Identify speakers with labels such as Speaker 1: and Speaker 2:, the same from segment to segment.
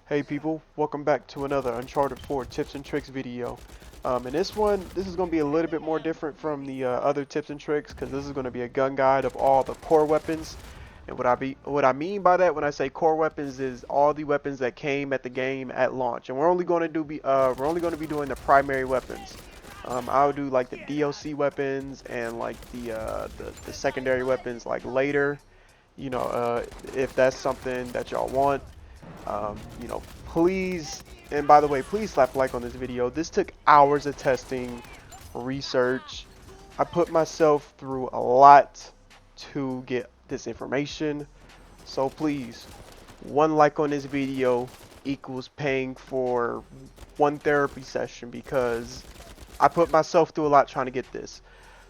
Speaker 1: Hey people, welcome back to another Uncharted 4 tips and tricks video. In this one, this is going to be a little bit more different from the other tips and tricks because this is going to be a gun guide of all the core weapons. And what I mean by that when I say core weapons is all the weapons that came at the game at launch. And we're only going to be doing the primary weapons. I'll do like the DLC weapons and like the secondary weapons like later. If that's something that y'all want. Please, and by the way, please slap a like on this video. This took hours of testing, research. I put myself through a lot to get this information. So please, one like on this video equals paying for one therapy session because I put myself through a lot trying to get this.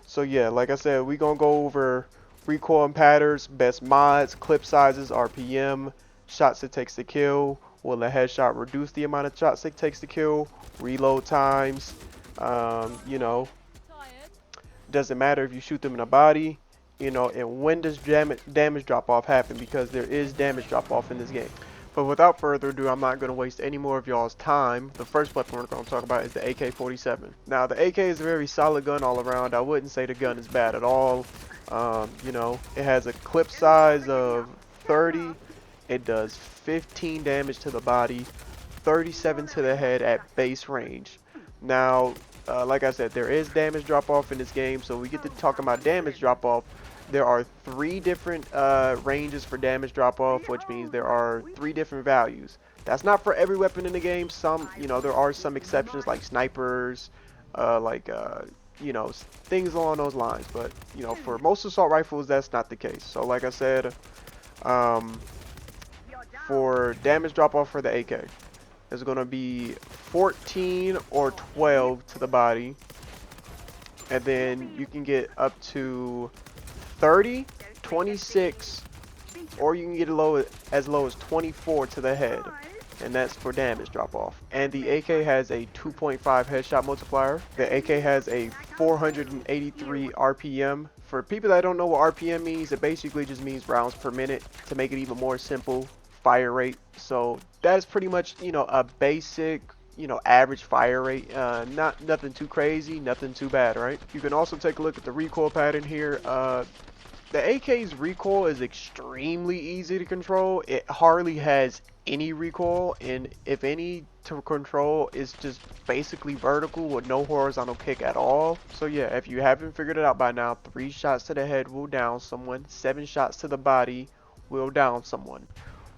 Speaker 1: So yeah, like I said, we're gonna go over recoil and patterns, best mods, clip sizes, RPM, shots it takes to kill, will a headshot reduce the amount of shots it takes to kill, reload times, doesn't matter if you shoot them in the body, and when does damage drop off happen, because there is damage drop off in this game. But without further ado, I'm not going to waste any more of y'all's time. The first weapon we're going to talk about is the AK-47. Now, the AK is a very solid gun all around. I wouldn't say the gun is bad at all. It has a clip size of 30. It does 15 damage to the body, 37 to the head at base range. Now, like I said, there is damage drop off in this game, so we get to talk about damage drop off. There are 3 different ranges for damage drop off, which means there are 3 different values. That's not for every weapon in the game. Some, there are some exceptions like snipers, things along those lines. But, for most assault rifles, that's not the case. So, like I said, for damage drop off for the AK, it's going to be 14 or 12 to the body. And then you can get up to 30, 26, or you can get as low as 24 to the head, and that's for damage drop off. And the AK has a 2.5 headshot multiplier. The AK has a 483 RPM. For people that don't know what RPM means, it basically just means rounds per minute. To make it even more simple, fire rate. So that's pretty much a basic average fire rate. Nothing too crazy, nothing too bad, right? You can also take a look at the recoil pattern here. The AK's recoil is extremely easy to control. It hardly has any recoil, and if any to control, it's just basically vertical with no horizontal kick at all. So yeah, if you haven't figured it out by now, 3 shots to the head will down someone, 7 shots to the body will down someone.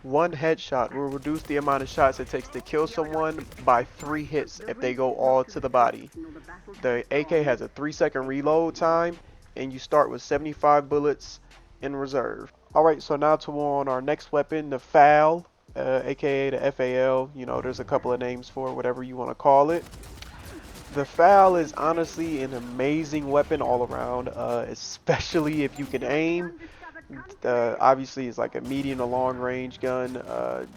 Speaker 1: 1 headshot will reduce the amount of shots it takes to kill someone by 3 hits if they go all to the body. The AK has a 3-second reload time, and you start with 75 bullets in reserve. Alright, so now on our next weapon, the FAL, aka the FAL. There's a couple of names for it, whatever you want to call it. The FAL is honestly an amazing weapon all around, especially if you can aim. Obviously it's like a medium to long range gun.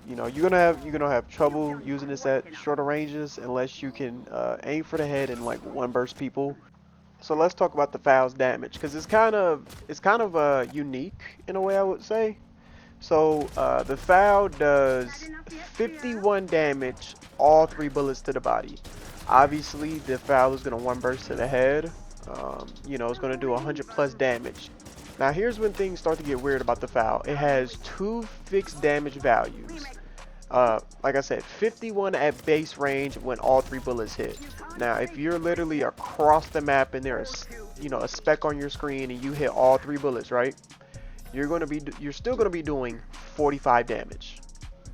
Speaker 1: You're gonna have trouble using this at shorter ranges unless you can aim for the head and like one burst people. So let's talk about the FAL's damage, because it's kind of unique in a way, I would say. So the FAL does 51 damage, all 3 bullets to the body. Obviously the FAL is gonna one burst to the head. It's gonna do 100 plus damage. Now here's when things start to get weird about the FAL. It has 2 fixed damage values. Like I said, 51 at base range when all 3 bullets hit. Now if you're literally across the map and there's a speck on your screen and you hit all 3 bullets, right? You're still gonna be doing 45 damage.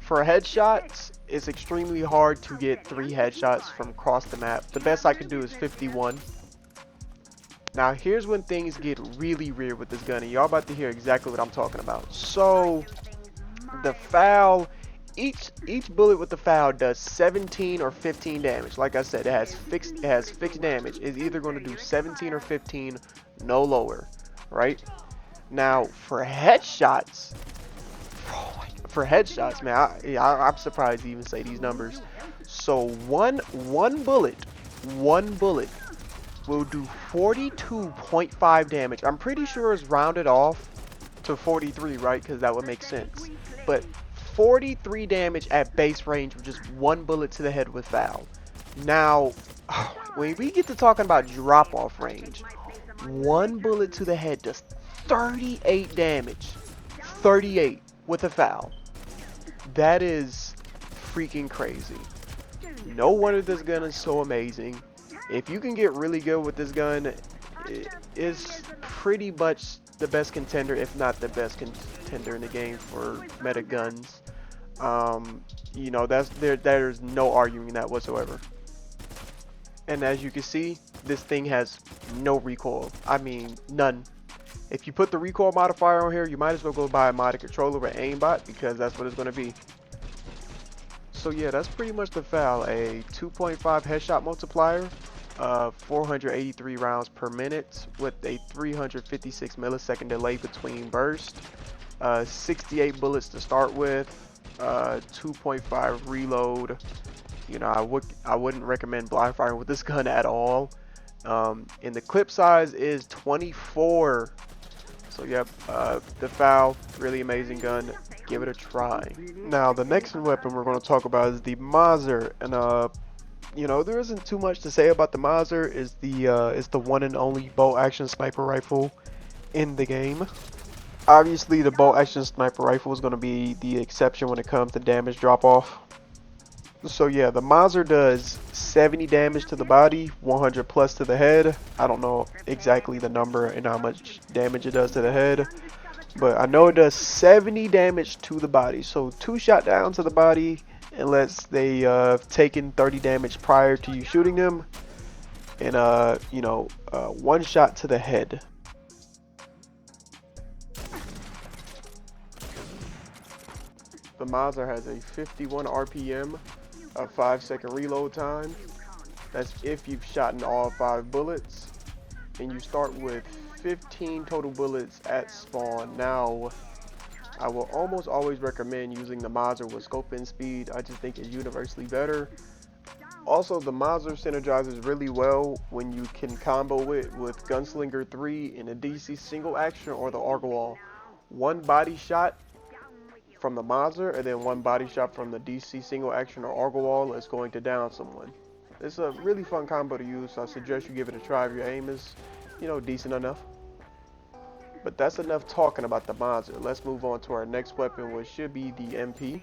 Speaker 1: For headshots, it's extremely hard to get 3 headshots from across the map. The best I could do is 51. Now here's when things get really weird with this gun, and y'all about to hear exactly what I'm talking about. So the FAL, each bullet with the FAL does 17 or 15 damage. Like I said, it has fixed damage. It's either going to do 17 or 15, no lower, right? Now for headshots, man, I'm surprised to even say these numbers. So one bullet will do 42.5 damage. I'm pretty sure it's rounded off to 43, right? Because that would make sense. But 43 damage at base range with just one bullet to the head with foul. Now, when we get to talking about drop off range, one bullet to the head does 38 damage. 38 with a foul. That is freaking crazy. No wonder this gun is so amazing. If you can get really good with this gun, it is pretty much the best contender, if not the best contender in the game for meta guns. You know, there's no arguing that whatsoever. And as you can see, this thing has no recoil. I mean, none. If you put the recoil modifier on here, you might as well go buy a modded controller with aimbot, because that's what it's going to be. So yeah, that's pretty much the foul. A 2.5 headshot multiplier, 483 rounds per minute with a 356 millisecond delay between bursts, 68 bullets to start with, 2.5 reload. You know, I wouldn't recommend blind firing with this gun at all. And the clip size is 24. So yep, the foul, really amazing gun. Give it a try. Now the next weapon we're going to talk about is the MAZUR, and you know, there isn't too much to say about the MAZUR. It's the one and only bolt action sniper rifle in the game. Obviously, the bolt action sniper rifle is going to be the exception when it comes to damage drop off. So yeah, the MAZUR does 70 damage to the body, 100 plus to the head. I don't know exactly the number and how much damage it does to the head, but I know it does 70 damage to the body. So 2 shot down to the body, unless they taken 30 damage prior to you shooting them, and you know, 1 shot to the head. The MAZUR has a 51 RPM, a 5-second reload time. That's if you've shot in all 5 bullets, and you start with 15 total bullets at spawn. Now, I will almost always recommend using the MAZUR with scope and speed. I just think it's universally better. Also, the MAZUR synergizes really well when you can combo it with Gunslinger 3 in a DC single action or the Arc Wall. 1 body shot from the MAZUR and then 1 body shot from the DC single action or Arc Wall is going to down someone. It's a really fun combo to use, so I suggest you give it a try if your aim is, you know, decent enough. But that's enough talking about the MAZUR. Let's move on to our next weapon, which should be the MP.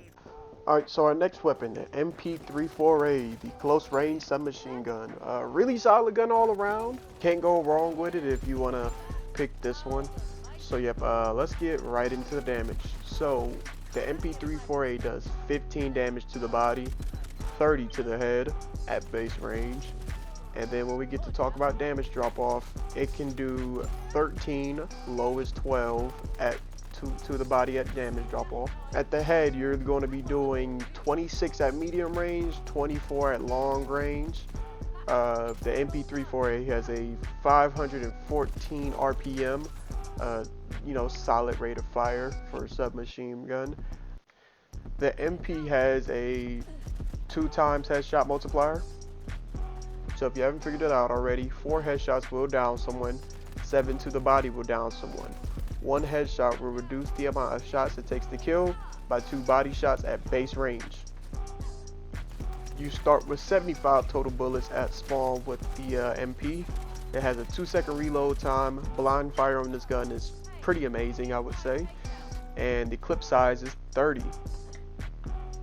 Speaker 1: Alright, so our next weapon, the MP34A, the close range submachine gun. Really solid gun all around. Can't go wrong with it if you want to pick this one. So yep, let's get right into the damage. So the MP34A does 15 damage to the body, 30 to the head at base range. And then when we get to talk about damage drop off, it can do 13, low is 12 at to the body at damage drop off. At the head, you're going to be doing 26 at medium range, 24 at long range. The MP34A has a 514 RPM, you know, solid rate of fire for a submachine gun. The MP has a 2 times headshot multiplier. So if you haven't figured it out already, 4 headshots will down someone, 7 to the body will down someone. 1 headshot will reduce the amount of shots it takes to kill by 2 body shots at base range. You start with 75 total bullets at spawn with the MP. It has a 2-second reload time. Blind fire on this gun is pretty amazing, I would say. And the clip size is 30.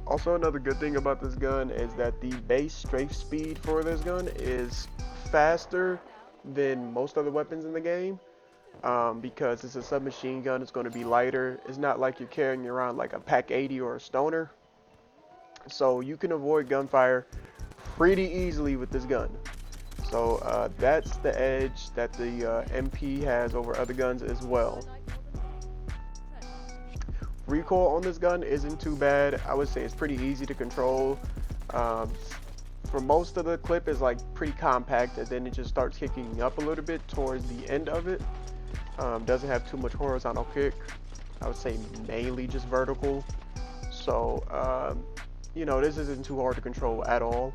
Speaker 1: Also, another good thing about this gun is that the base strafe speed for this gun is faster than most other weapons in the game. Because it's a submachine gun, it's going to be lighter. It's not like you're carrying around like a Pack 80 or a stoner. So you can avoid gunfire pretty easily with this gun. So that's the edge that the MP has over other guns as well. Recoil on this gun isn't too bad. I would say it's pretty easy to control. For most of the clip is like pretty compact, and then it just starts kicking up a little bit towards the end of it. Doesn't have too much horizontal kick. I would say mainly just vertical. So you know, this isn't too hard to control at all.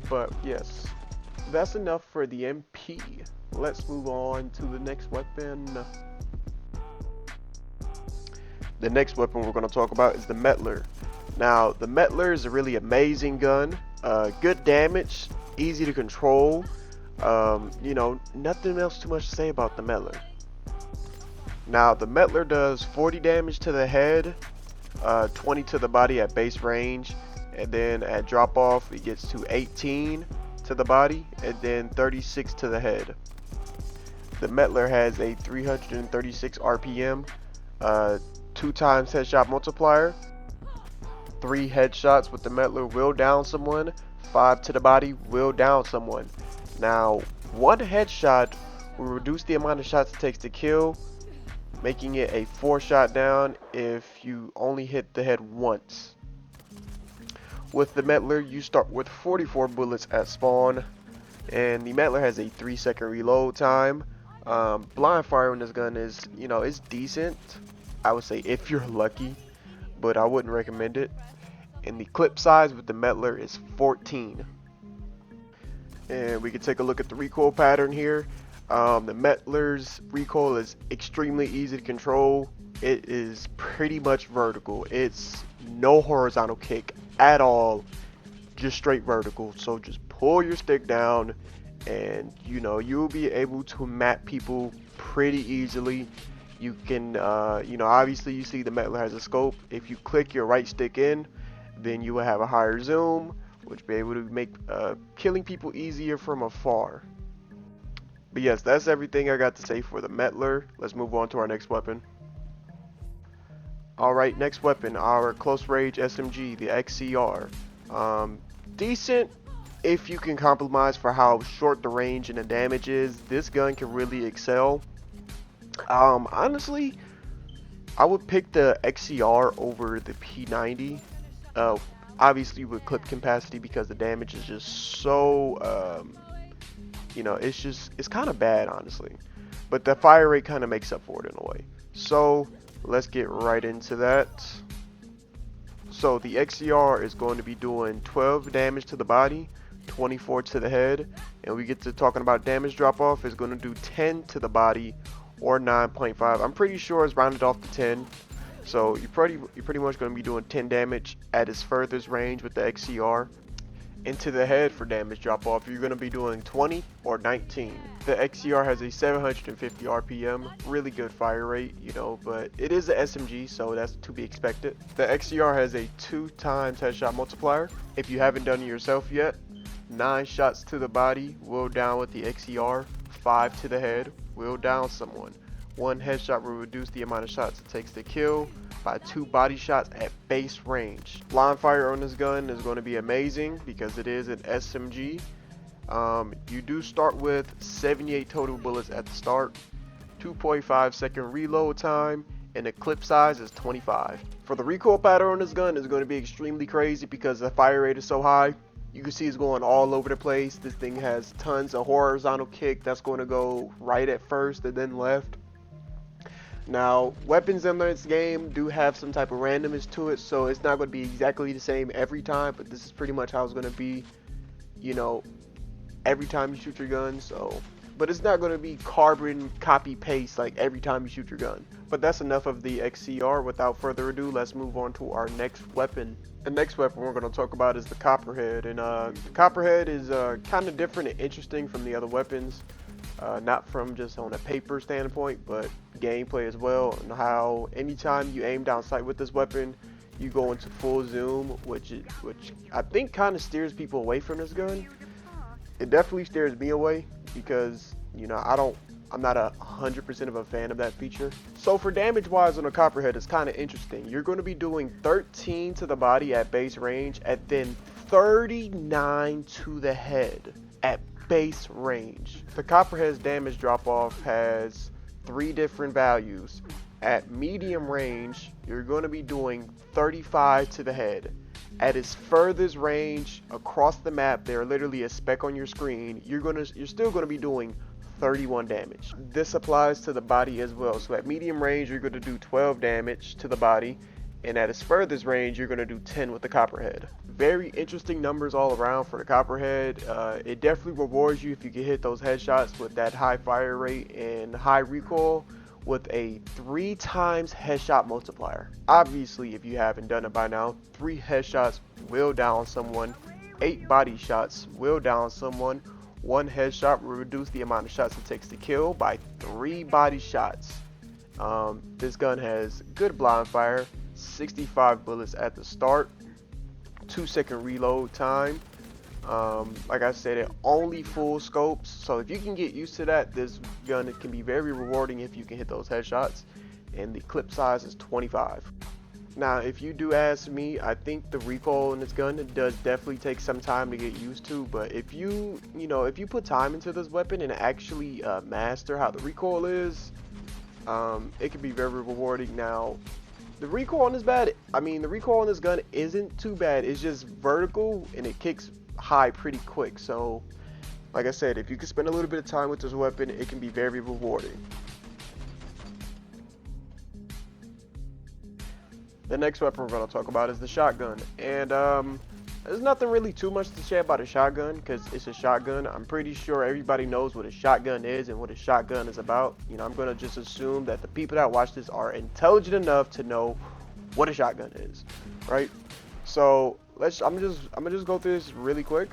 Speaker 1: But yes, that's enough for the MP. Let's move on to the next weapon. The next weapon we're going to talk about is the METTLER. Now, the METTLER is a really amazing gun. Good damage, easy to control. You know, nothing else too much to say about the METTLER. Now, the METTLER does 40 damage to the head, 20 to the body at base range, and then at drop off it gets to 18 to the body, and then 36 to the head. The METTLER has a 336 RPM, 2 times headshot multiplier. 3 headshots with the METTLER will down someone, 5 to the body will down someone. Now, 1 headshot will reduce the amount of shots it takes to kill, making it a 4-shot down if you only hit the head once. With the METTLER, you start with 44 bullets at spawn, and the METTLER has a 3-second reload time. Blind fire on this gun is, you know, it's decent. I would say if you're lucky, but I wouldn't recommend it. And the clip size with the METTLER is 14. And we can take a look at the recoil pattern here. The METTLER's recoil is extremely easy to control. It is pretty much vertical. It's no horizontal kick at all, just straight vertical. So just pull your stick down, and you know you'll be able to map people pretty easily. You can, you know, obviously you see the METTLER has a scope. If you click your right stick in, then you will have a higher zoom, which will be able to make killing people easier from afar. But yes, that's everything I got to say for the METTLER. Let's move on to our next weapon. Alright, next weapon, our close range SMG, the XCR. Decent if you can compromise for how short the range and the damage is. This gun can really excel. Honestly, I would pick the XCR over the P90. Obviously with clip capacity, because the damage is just so, you know, it's kind of bad, honestly. But the fire rate kind of makes up for it in a way. So let's get right into that. So the XCR is going to be doing 12 damage to the body, 24 to the head, and we get to talking about damage drop off. Is going to do 10 to the body or 9.5. I'm pretty sure it's rounded off to 10. So you're pretty much going to be doing 10 damage at its furthest range with the XCR. Into the head for damage drop off, you're going to be doing 20 or 19. The XCR has a 750 RPM, really good fire rate, you know, but it is an SMG, so that's to be expected. The XCR has a 2 times headshot multiplier. If you haven't done it yourself yet, 9 shots to the body will down with the XCR, 5 to the head will down someone. 1 headshot will reduce the amount of shots it takes to kill by 2 body shots at base range. Blind fire on this gun is going to be amazing because it is an SMG. You do start with 78 total bullets at the start, 2.5 second reload time, and the clip size is 25. For the recoil pattern on this gun is going to be extremely crazy because the fire rate is so high. You can see it's going all over the place. This thing has tons of horizontal kick that's going to go right at first and then left. Now, weapons in this game do have some type of randomness to it, so it's not going to be exactly the same every time, but this is pretty much how it's going to be, you know, every time you shoot your gun. So, but it's not going to be carbon copy paste like every time you shoot your gun. But that's enough of the XCR. Without further ado, let's move on to our next weapon. The next weapon we're going to talk about is the COPPERHEAD, and the COPPERHEAD is kind of different and interesting from the other weapons. Not from just on a paper standpoint, but gameplay as well, and how anytime you aim down sight with this weapon, you go into full zoom, which I think kind of steers people away from this gun. It definitely steers me away because, you know, I'm not 100% of a fan of that feature. So for damage wise on a COPPERHEAD, it's kind of interesting. You're going to be doing 13 to the body at base range, and then 39 to the head at base range. The COPPERHEAD's damage drop off has 3 different values. At medium range, you're going to be doing 35 to the head. At its furthest range across the map, they're literally a speck on your screen, you're still going to be doing 31 damage. This applies to the body as well. So at medium range, you're going to do 12 damage to the body, and at its furthest range, you're going to do 10 with the COPPERHEAD. Very interesting numbers all around for the COPPERHEAD. It definitely rewards you if you can hit those headshots with that high fire rate and high recoil, with a 3 times headshot multiplier. Obviously, if you haven't done it by now, 3 headshots will down someone, 8 body shots will down someone, 1 headshot will reduce the amount of shots it takes to kill by 3 body shots. This gun has good blind fire, 65 bullets at the start, 2-second reload time. Like I said, it only full scopes, so if you can get used to that, this gun, it can be very rewarding if you can hit those headshots. And the clip size is 25. Now, if you do ask me, I think the recoil in this gun does definitely take some time to get used to. But if you put time into this weapon and actually master how the recoil is, it can be very rewarding. Now, the recoil on this the recoil on this gun isn't too bad. It's just vertical and it kicks high pretty quick. So like I said, if you can spend a little bit of time with this weapon, it can be very rewarding. The next weapon we're going to talk about is the shotgun, and there's nothing really too much to say about a shotgun because it's a shotgun. I'm pretty sure everybody knows what a shotgun is and what a shotgun is about. I'm going to just assume that the people that watch this are intelligent enough to know what a shotgun is, right? So I'm gonna just go through this really quick.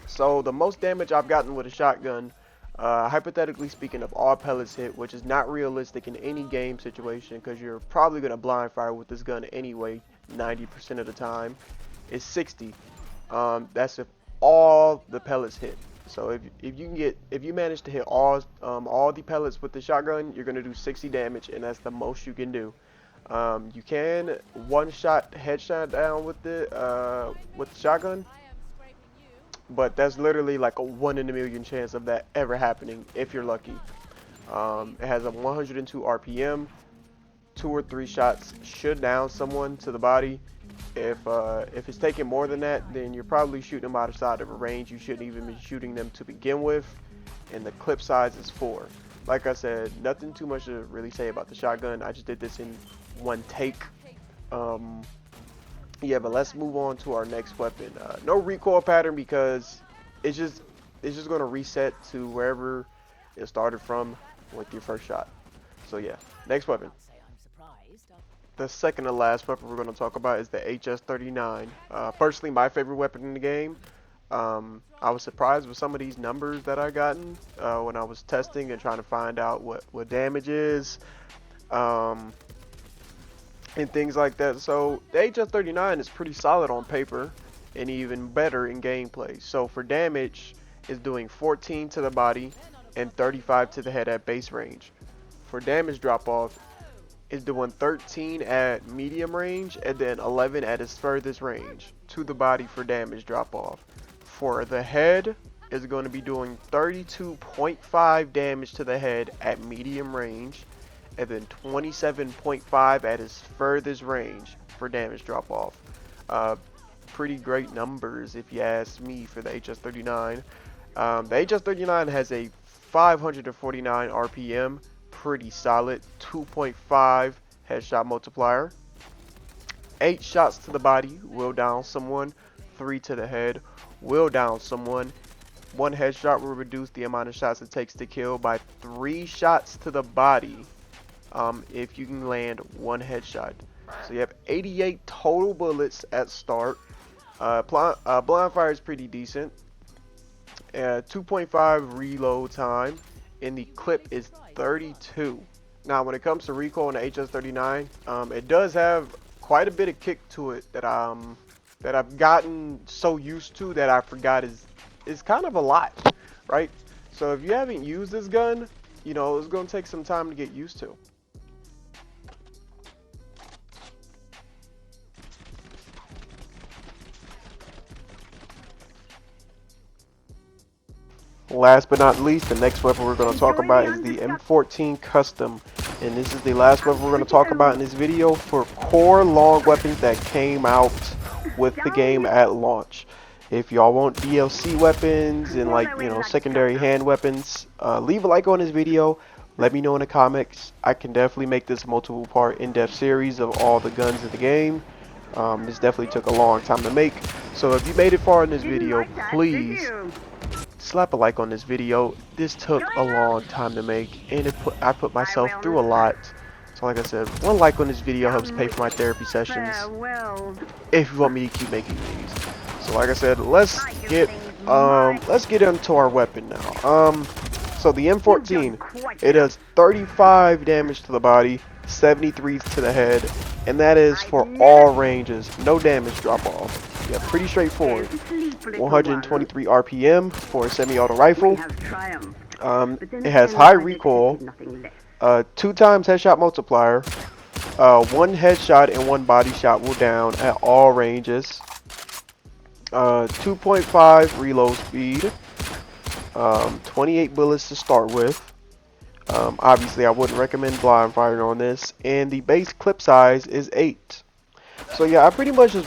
Speaker 1: So the most damage I've gotten with a shotgun, hypothetically speaking, of all pellets hit, which is not realistic in any game situation because you're probably gonna blind fire with this gun anyway 90% of the time, is 60. That's if all the pellets hit. So if you manage to hit all the pellets with the shotgun, you're gonna do 60 damage, and that's the most you can do. You can one-shot headshot down with the shotgun, but that's literally like a 1 in a million chance of that ever happening if you're lucky. It has a 102 RPM. 2 or 3 shots should down someone to the body. If it's taking more than that, then you're probably shooting them outside of a range. You shouldn't even be shooting them to begin with. And the clip size is 4. Like I said, nothing too much to really say about the shotgun. I just did this in one take. Yeah, but let's move on to our next weapon. No recoil pattern because it's just going to reset to wherever it started from with your first shot. So yeah, next weapon. The second to last weapon we're going to talk about is the HS-39. Personally, my favorite weapon in the game. I was surprised with some of these numbers that I gotten when I was testing and trying to find out what damage is, and things like that. So the HS-39 is pretty solid on paper and even better in gameplay. So for damage, it's doing 14 to the body and 35 to the head at base range. For damage drop off, it's doing 13 at medium range and then 11 at its furthest range to the body for damage drop off. For the head, it's going to be doing 32.5 damage to the head at medium range and then 27.5 at its furthest range for damage drop off. Pretty great numbers if you ask me for the HS-39. The HS-39 has a 549 RPM, pretty solid, 2.5 headshot multiplier. 8 shots to the body will down someone, 3 to the head will down someone. 1 headshot will reduce the amount of shots it takes to kill by 3 shots to the body if you can land 1 headshot. So you have 88 total bullets at start. Blind fire is pretty decent. 2.5 reload time, and the clip is 32. Now when it comes to recoil in the HS-39, it does have quite a bit of kick to it that I've gotten so used to that I forgot is kind of a lot, right? So if you haven't used this gun, it's going to take some time to get used to. Last but not least, the next weapon we're going to talk about is the M14 Custom, and this is the last weapon we're going to talk about in this video for core long weapons that came out with the game at launch. If y'all want DLC weapons and secondary hand weapons, leave a like on this video. Let me know in the comments. I can definitely make this multiple part in-depth series of all the guns in the game. This definitely took a long time to make, so if you made it far in this video, please slap a like on this video. This took a long time to make, and I put myself through a lot. So like I said, one like on this video helps pay for my therapy sessions, if you want me to keep making these. So like I said, let's get into our weapon now. So the M14, it does 35 damage to the body, 73 to the head, and that is for all ranges, no damage drop off. Yeah, pretty straightforward. 123 RPM for a semi-auto rifle. It has high recoil, 2 times headshot multiplier, 1 headshot and 1 body shot will down at all ranges, 2.5 reload speed, 28 bullets to start with. Obviously I wouldn't recommend blind firing on this, and the base clip size is 8. So yeah, I pretty much just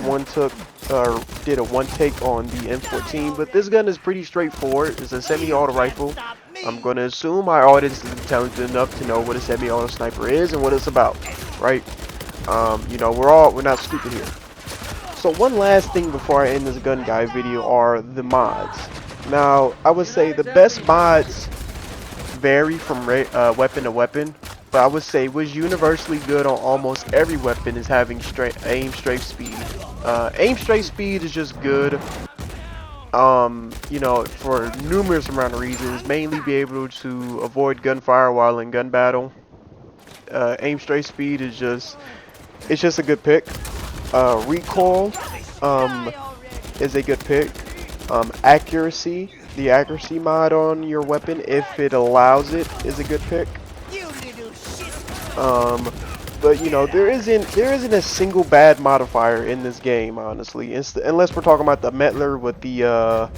Speaker 1: did a one take on the M14, but this gun is pretty straightforward. It's a semi-auto rifle. I'm gonna assume my audience is intelligent enough to know what a semi-auto sniper is and what it's about, right? You know, we're not stupid here. So one last thing before I end this gun guide video are the mods. Now, I would say the best mods vary from weapon to weapon, but I would say what's universally good on almost every weapon is having aim strafe speed. Aim strafe speed is just good, you know, for numerous amount of reasons. Mainly be able to avoid gunfire while in gun battle. Aim strafe speed is just a good pick. Recoil is a good pick. Accuracy, the accuracy mod on your weapon, if it allows it, is a good pick. But you know, there isn't a single bad modifier in this game, honestly. Unless we're talking about the METTLER with the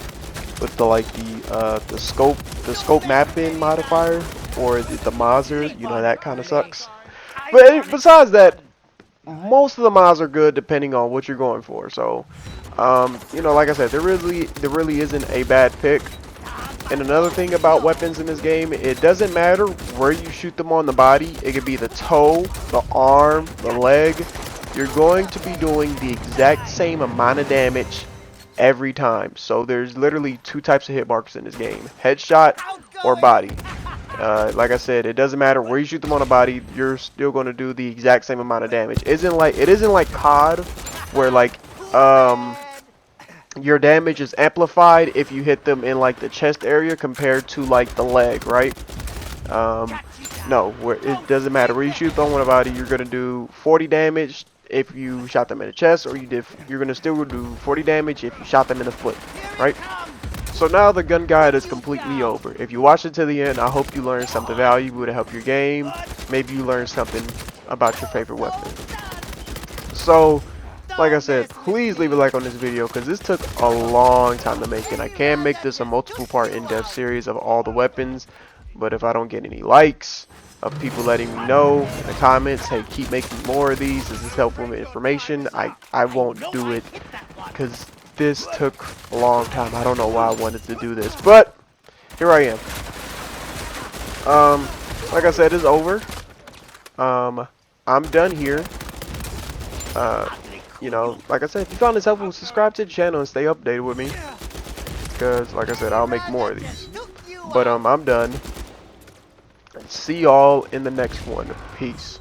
Speaker 1: scope mapping modifier, or the MAZUR. You know, that kind of sucks. But besides that, most of the mods are good depending on what you're going for. So, you know, like I said, there really isn't a bad pick. And another thing about weapons in this game, it doesn't matter where you shoot them on the body. It could be the toe, the arm, the leg. You're going to be doing the exact same amount of damage every time. So there's literally 2 types of hit markers in this game: headshot or body. Like I said, it doesn't matter where you shoot them on the body, you're still going to do the exact same amount of damage. It isn't like COD, where like your damage is amplified if you hit them in like the chest area compared to like the leg, right? No, it doesn't matter where you shoot them on the body, you're going to do 40 damage if you shot them in the chest, or you're going to still do 40 damage if you shot them in the foot, right? So now the gun guide is completely over. If you watched it to the end, I hope you learned something valuable to help your game. Maybe you learned something about your favorite weapon. So, like I said, please leave a like on this video, because this took a long time to make, and I can make this a multiple part in-depth series of all the weapons. But if I don't get any likes of people letting me know in the comments, hey, keep making more of these, this is helpful information, I won't do it, because this took a long time. I don't know why I wanted to do this, but here I am. Like I said, it's over. I'm done here. You know, like I said, if you found this helpful, subscribe to the channel and stay updated with me, because like I said, I'll make more of these. But I'm done. See y'all in the next one. Peace.